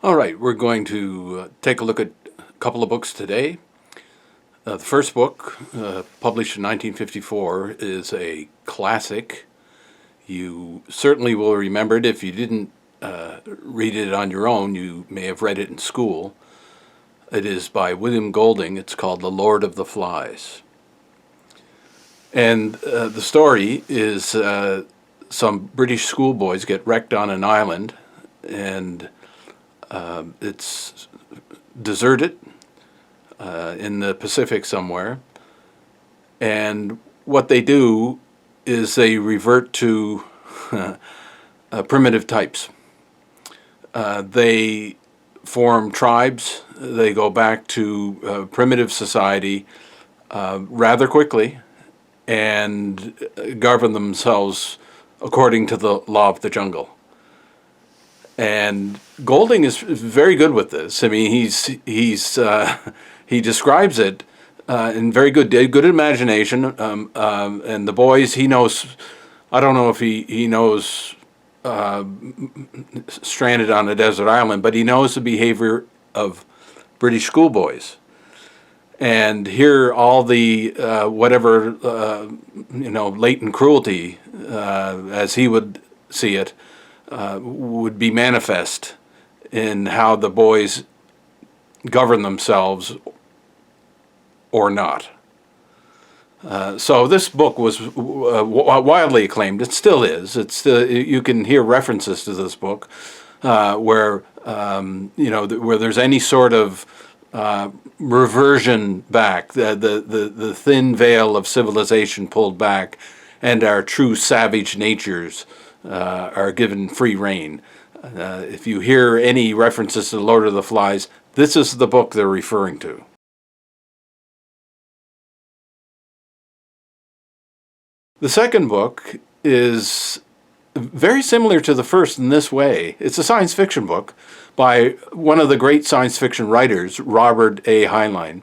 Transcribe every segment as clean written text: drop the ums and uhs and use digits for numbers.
All right, we're going to take a look at a couple of books today. The first book, published in 1954, is a classic. You certainly will remember it. If you didn't read it on your own, you may have read it in school. It is by William Golding. It's called The Lord of the Flies. And the story is some British schoolboys get wrecked on an island, and it's deserted in the Pacific somewhere. And what they do is they revert to primitive types. They form tribes. They go back to primitive society rather quickly and govern themselves according to the law of the jungle. And Golding is very good with this. I mean, he describes it in very good imagination. And the boys, he knows. I don't know if he knows stranded on a desert island, but he knows the behavior of British schoolboys. And here, all the whatever latent cruelty, as he would see it, would be manifest in how the boys govern themselves or not. So this book was widely acclaimed. It still is. You can hear references to this book where where there's any sort of reversion back, the thin veil of civilization pulled back, and our true savage natures are given free rein. If you hear any references to The Lord of the Flies, this is the book they're referring to. The second book is very similar to the first in this way. It's a science fiction book by one of the great science fiction writers, Robert A. Heinlein,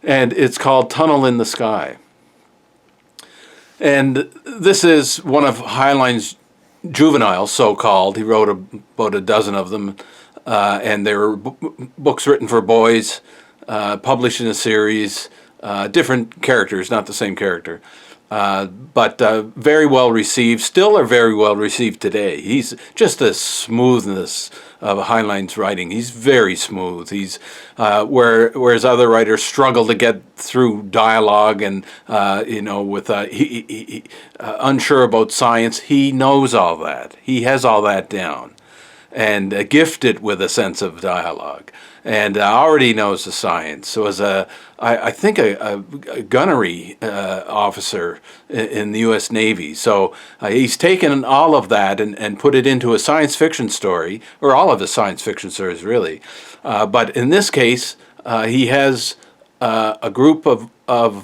and it's called Tunnel in the Sky. And this is one of Heinlein's juveniles, so-called. He wrote about a dozen of them, and they were books written for boys, published in a series, different characters, not the same character. But very well received, still are very well received today. He's just the smoothness of Heinlein's writing. He's very smooth. He's whereas other writers struggle to get through dialogue and with unsure about science. He knows all that. He has all that down, and gifted with a sense of dialogue, and already knows the science. So as I think a gunnery officer in the U.S. Navy. So he's taken all of that and put it into a science fiction story, or all of his science fiction stories, really. But in this case, he has a group of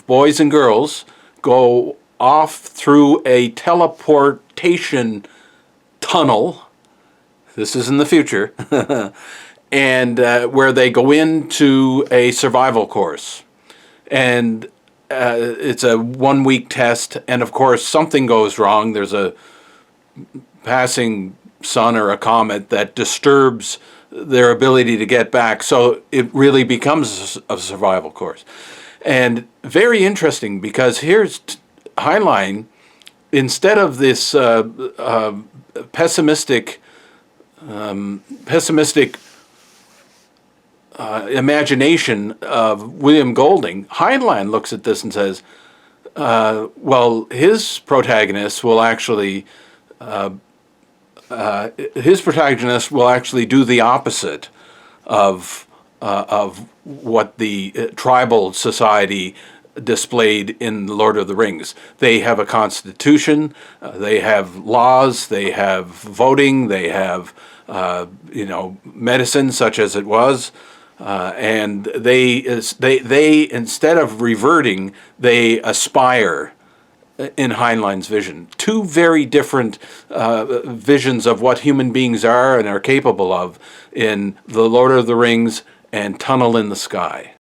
boys and girls go off through a teleportation tunnel. This is in the future. And where they go into a survival course. And it's a 1-week test, and of course something goes wrong. There's a passing sun or a comet that disturbs their ability to get back, so it really becomes a survival course. And very interesting, because here's Heinlein, instead of this pessimistic imagination of William Golding, Heinlein looks at this and says, well, his protagonist will actually do the opposite of what the tribal society displayed in The Lord of the Rings. They have a constitution, they have laws, they have voting, they have medicine, such as it was. And they instead of reverting, they aspire in Heinlein's vision. Two very different visions of what human beings are and are capable of in The Lord of the Rings and Tunnel in the Sky.